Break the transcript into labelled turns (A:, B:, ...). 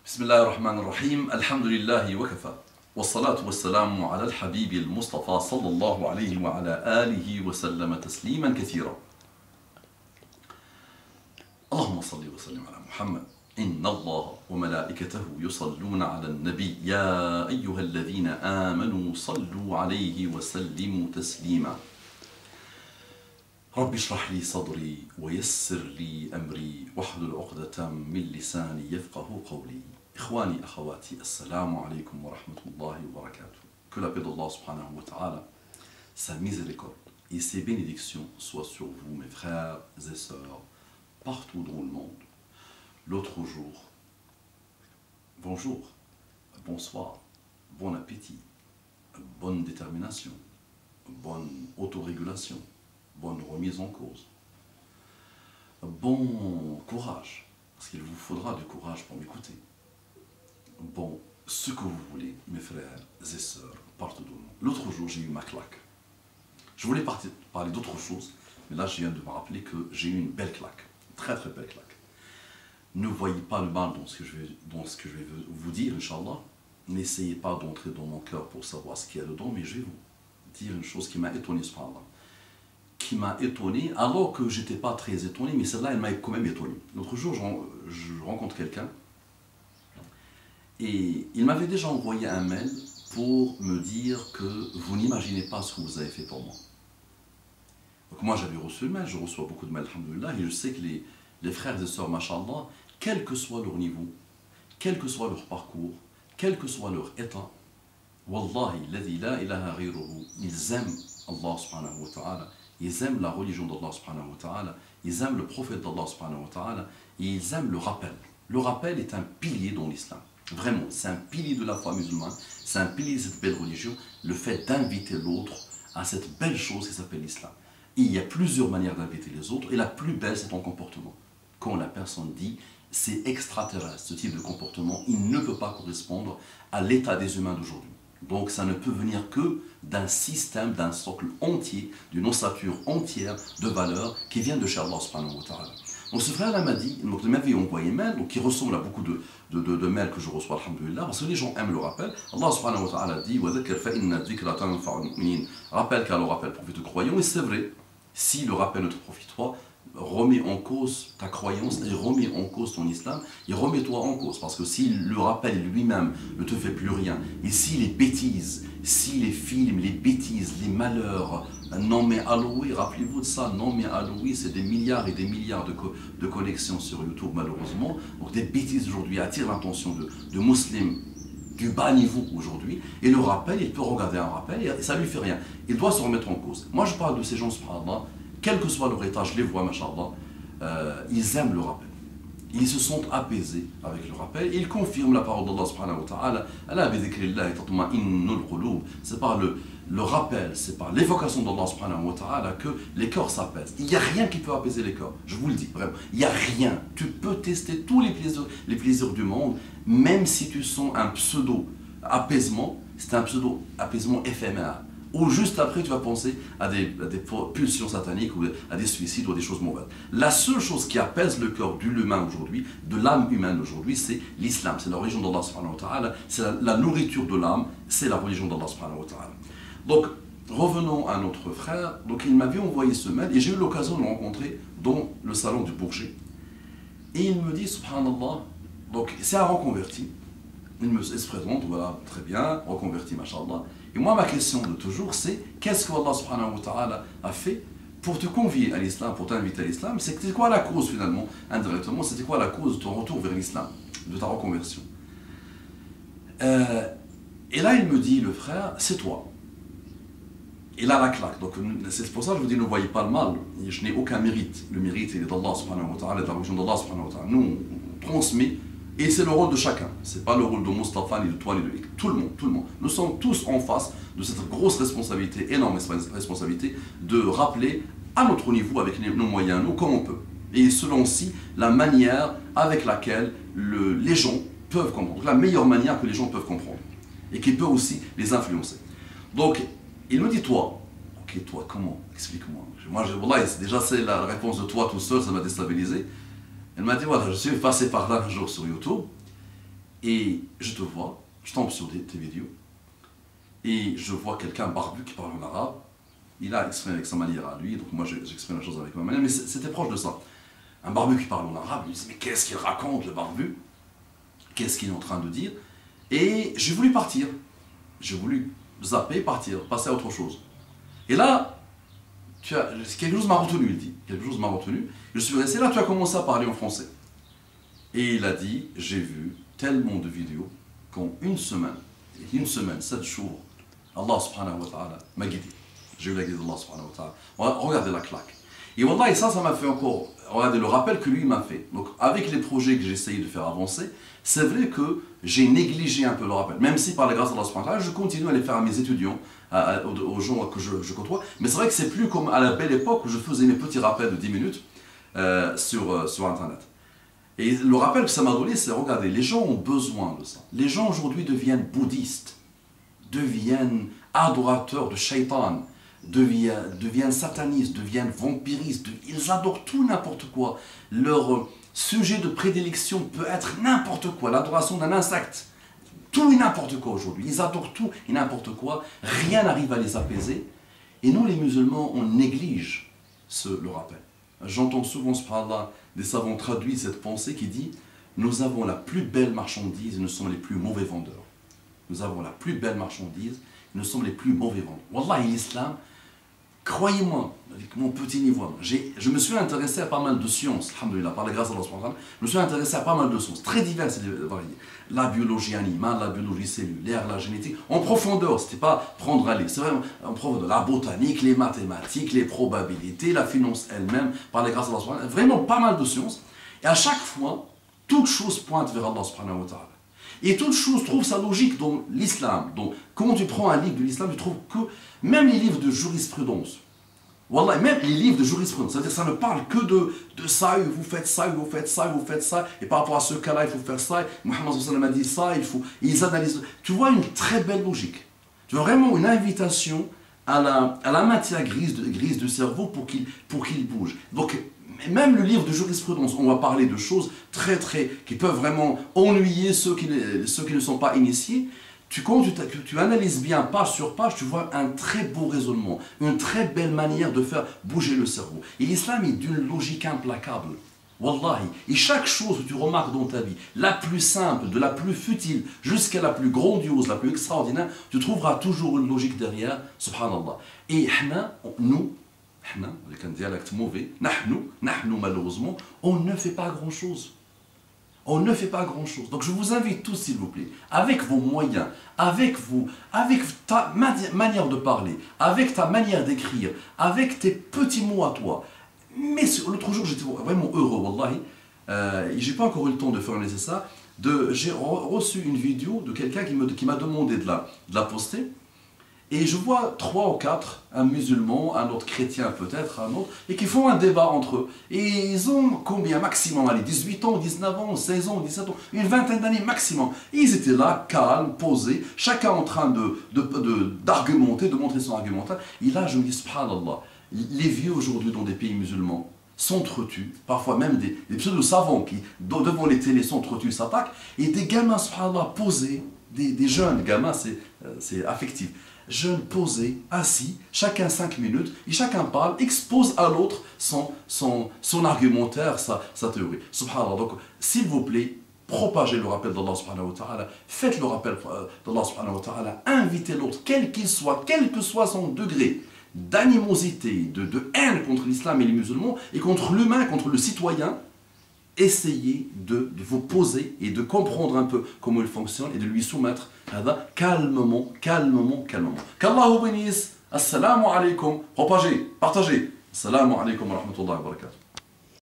A: بسم الله الرحمن الرحيم الحمد لله وكفى والصلاة والسلام على الحبيب المصطفى صلى الله عليه وعلى آله وسلم تسليما كثيرا. اللهم صل وسلم على محمد. إن الله وملائكته يصلون على النبي يا أيها الذين آمنوا صلوا عليه وسلموا تسليما. رب اشرح لي صدري ويسر لي أمري واحلل عقدة من لساني يفقه قولي. إخواني أخواتي السلام عليكم ورحمة الله وبركاته. Que la paix d'Allah subhanahu wa ta'ala, sa miséricorde et ses bénédictions soient sur vous mes frères et sœurs partout dans le monde. L'autre jour, bonjour, bonsoir, bon appétit, bonne détermination, bonne autorégulation, bonne remise en cause, bon courage, parce qu'il vous faudra du courage pour m'écouter. Bon, ce que vous voulez, mes frères et sœurs, partout dans le monde. L'autre jour, j'ai eu ma claque. Je voulais parler d'autre chose, mais là, je viens de me rappeler que j'ai eu une belle claque, très très belle claque. Ne voyez pas le mal dans ce que je vais vous dire, Inch'Allah. N'essayez pas d'entrer dans mon cœur pour savoir ce qu'il y a dedans, mais je vais vous dire une chose qui m'a étonné, subhanallah. Qui m'a étonné, alors que j'étais pas très étonné, mais celle-là, elle m'a quand même étonné. L'autre jour, je rencontre quelqu'un, et il m'avait déjà envoyé un mail pour me dire que vous n'imaginez pas ce que vous avez fait pour moi. Donc moi, j'avais reçu le mail, je reçois beaucoup de mails, alhamdoulilah, et je sais que les frères et sœurs, mashallah, quel que soit leur niveau, quel que soit leur parcours, quel que soit leur état, wallahi, la ilaha ghayruhu, ils aiment Allah subhanahu wa ta'ala, ils aiment la religion d'Allah subhanahu wa ta'ala, ils aiment le prophète d'Allah subhanahu wa ta'ala, et ils aiment le rappel. Le rappel est un pilier dans l'islam. Vraiment, c'est un pilier de la foi musulmane, c'est un pilier de cette belle religion, le fait d'inviter l'autre à cette belle chose qui s'appelle l'islam. Et il y a plusieurs manières d'inviter les autres, et la plus belle, c'est ton comportement. Quand la personne dit c'est extraterrestre, ce type de comportement, il ne peut pas correspondre à l'état des humains d'aujourd'hui. Donc ça ne peut venir que d'un système, d'un socle entier, d'une ossature entière de valeurs qui vient de chez Allah subhanahu wa ta'ala. Donc ce frère-là m'a dit, donc il m'avait envoyé un mail, donc qui ressemble à beaucoup de mails que je reçois, alhamdoulilah, parce que les gens aiment le rappel. Allah subhanahu wa ta'ala dit rappelle car le rappel profite aux croyants, et c'est vrai, si le rappel ne te profite pas, remets en cause ta croyance et remets en cause ton islam et remets-toi en cause, parce que si le rappel lui-même ne te fait plus rien, et si les bêtises, si les films, les bêtises, les malheurs, non mais alloué, rappelez-vous de ça, non mais alloué, c'est des milliards et des milliards de connexions sur YouTube malheureusement, donc des bêtises aujourd'hui attirent l'attention de musulmans du bas niveau aujourd'hui, et le rappel, il peut regarder un rappel et ça lui fait rien, il doit se remettre en cause. Moi je parle de ces gens, subhanallah, quel que soit leur état, je les vois, mashallah, ils aiment le rappel. Ils se sentent apaisés avec le rappel. Ils confirment la parole d'Allah subhanahu wa ta'ala. C'est par le rappel, c'est par l'évocation d'Allah subhanahu wa ta'ala que les cœurs s'apaisent. Il n'y a rien qui peut apaiser les cœurs. Je vous le dis, vraiment. Il n'y a rien. Tu peux tester tous les plaisirs du monde, même si tu sens un pseudo-apaisement, c'est un pseudo-apaisement éphémère. Ou juste après tu vas penser à des pulsions sataniques ou à des suicides ou à des choses mauvaises. La seule chose qui apaise le cœur de l'humain aujourd'hui, de l'âme humaine aujourd'hui, c'est l'islam, c'est la religion d'Allah subhanahu wa ta'ala, c'est la nourriture de l'âme, c'est la religion d'Allah subhanahu wa ta'ala. Donc revenons à notre frère, donc il m'avait envoyé ce mail et j'ai eu l'occasion de le rencontrer dans le salon du Bourget. Et il me dit, subhanallah, donc c'est un reconverti, il se présente, voilà, très bien, reconverti, mashallah. Et moi, ma question de toujours, c'est qu'est-ce que Allah subhanahu wa ta'ala a fait pour te convier à l'islam, pour t'inviter à l'islam? C'était quoi la cause finalement, indirectement, c'était quoi la cause de ton retour vers l'islam, de ta reconversion? Et là, il me dit, le frère, c'est toi. Et là, la claque. Donc, c'est pour ça que je vous dis, ne voyez pas le mal. Je n'ai aucun mérite. Le mérite, il est d'Allah subhanahu wa ta'ala, de la religion d'Allah subhanahu wa ta'ala. Nous, on transmet. Et c'est le rôle de chacun. Ce n'est pas le rôle de Mustafa, ni de toi, ni de tout le monde, tout le monde. Nous sommes tous en face de cette grosse responsabilité, énorme responsabilité, de rappeler à notre niveau, avec nos moyens, nous, comme on peut. Et selon aussi la manière avec laquelle les gens peuvent comprendre, la meilleure manière que les gens peuvent comprendre, et qui peut aussi les influencer. Donc, il me dit, toi, ok, toi, comment? Explique-moi. Moi, déjà, c'est la réponse de toi tout seul, ça m'a déstabilisé. Elle m'a dit, voilà, je suis passé par là un jour sur YouTube, Et je te vois, je tombe sur tes vidéos, et je vois quelqu'un barbu qui parle en arabe. Il a exprimé avec sa manière à lui, donc moi j'exprime la chose avec ma manière, mais c'était proche de ça. Un barbu qui parle en arabe, je me dis, mais qu'est-ce qu'il raconte, le barbu? Qu'est-ce qu'il est en train de dire? Et j'ai voulu partir. J'ai voulu zapper, partir, passer à autre chose. Et là, quelque chose m'a retenu, il dit. Quelque chose m'a retenu. Je suis resté là, tu as commencé à parler en français. Et il a dit, j'ai vu tellement de vidéos qu'en une semaine, 7 jours, Allah subhanahu wa ta'ala m'a guidé. J'ai eu la guidée d'Allah subhanahu wa ta'ala. Regardez la claque. Et wallah, et ça m'a fait encore, regardez le rappel que lui m'a fait. Donc avec les projets que j'ai essayé de faire avancer, c'est vrai que j'ai négligé un peu le rappel. Même si par la grâce d'Allah subhanahu wa ta'ala, je continue à les faire à mes étudiants, aux gens que je côtoie. Mais c'est vrai que c'est plus comme à la belle époque où je faisais mes petits rappels de 10 minutes sur Internet. Et le rappel que ça m'a donné, c'est, regardez, les gens ont besoin de ça. Les gens aujourd'hui deviennent bouddhistes, deviennent adorateurs de shaitan, deviennent satanistes, deviennent vampiristes, ils adorent tout n'importe quoi. Leur sujet de prédilection peut être n'importe quoi, l'adoration d'un insecte. Tout et n'importe quoi aujourd'hui. Ils adorent tout et n'importe quoi, rien n'arrive à les apaiser. Et nous les musulmans, on néglige le rappel. J'entends souvent, subhanallah, des savants traduire cette pensée qui dit « Nous avons la plus belle marchandise et nous sommes les plus mauvais vendeurs. » Nous avons la plus belle marchandise et nous sommes les plus mauvais vendeurs. Wallah, l'islam, croyez-moi, avec mon petit niveau, je me suis intéressé à pas mal de sciences, alhamdoulilah, par la grâce d'Allah, je me suis intéressé à pas mal de sciences, très diverses et variées. La biologie animale, la biologie cellulaire, la génétique, en profondeur, c'était pas prendre à lire, c'est vraiment en profondeur. La botanique, les mathématiques, les probabilités, la finance elle-même, par la grâce d'Allah, vraiment pas mal de sciences. Et à chaque fois, toute chose pointe vers Allah subhanahu wa ta'ala. Et toute chose trouve sa logique dans l'islam. Donc, quand tu prends un livre de l'islam, tu trouves que même les livres de jurisprudence, wallah, même les livres de jurisprudence, c'est-à-dire ça ne parle que de ça, et vous faites ça, et vous faites ça, et vous faites ça, et par rapport à ce cas-là, il faut faire ça, et Mohammed sallallahu alayhi wa sallam a dit ça, ils analysent. Tu vois une très belle logique. Tu vois vraiment une invitation à la matière grise du cerveau pour qu'il bouge. Donc, même le livre de jurisprudence, on va parler de choses qui peuvent vraiment ennuyer ceux qui ne sont pas initiés. Quand tu analyses bien page sur page, tu vois un très beau raisonnement, une très belle manière de faire bouger le cerveau. Et l'islam est d'une logique implacable. Wallahi. Et chaque chose que tu remarques dans ta vie, la plus simple, de la plus futile, jusqu'à la plus grandiose, la plus extraordinaire, tu trouveras toujours une logique derrière, subhanallah. Et nous, avec un dialecte mauvais, nous malheureusement, on ne fait pas grand-chose. On ne fait pas grand-chose. Donc je vous invite tous, s'il vous plaît, avec vos moyens, avec ta manière de parler, avec ta manière d'écrire, avec tes petits mots à toi. Mais l'autre jour, j'étais vraiment heureux, wallahi. J'ai pas encore eu le temps de faire le nécessaire. J'ai reçu une vidéo de quelqu'un qui m'a demandé de la poster. Et je vois 3 ou 4, un musulman, un autre chrétien peut-être, un autre, et qui font un débat entre eux. Et ils ont combien maximum? Allez, 18 ans, 19 ans, 16 ans, 17 ans, une vingtaine d'années maximum. Et ils étaient là, calmes, posés, chacun en train d'argumenter, de montrer son argumentaire. Et là, je me dis, subhanallah, les vieux aujourd'hui dans des pays musulmans s'entretuent, parfois même des pseudo-savants qui, devant les télés, s'entretuent, s'attaquent, et des gamins, subhanallah, posés, des jeunes gamins, c'est affectif. Jeunes posés, assis, chacun 5 minutes, et chacun parle, expose à l'autre son argumentaire, sa théorie. Subhanallah, donc s'il vous plaît, propagez le rappel d'Allah subhanahu wa ta'ala, faites le rappel d'Allah subhanahu wa ta'ala, invitez l'autre, quel qu'il soit, quel que soit son degré d'animosité, de haine contre l'islam et les musulmans, et contre l'humain, contre le citoyen. Essayez de vous poser et de comprendre un peu comment il fonctionne et de lui soumettre calmement. Qu'Allah vous bénisse. Assalamu alaikum. Propagez, partagez. Assalamu alaikum wa rahmatullahi wa barakatuh.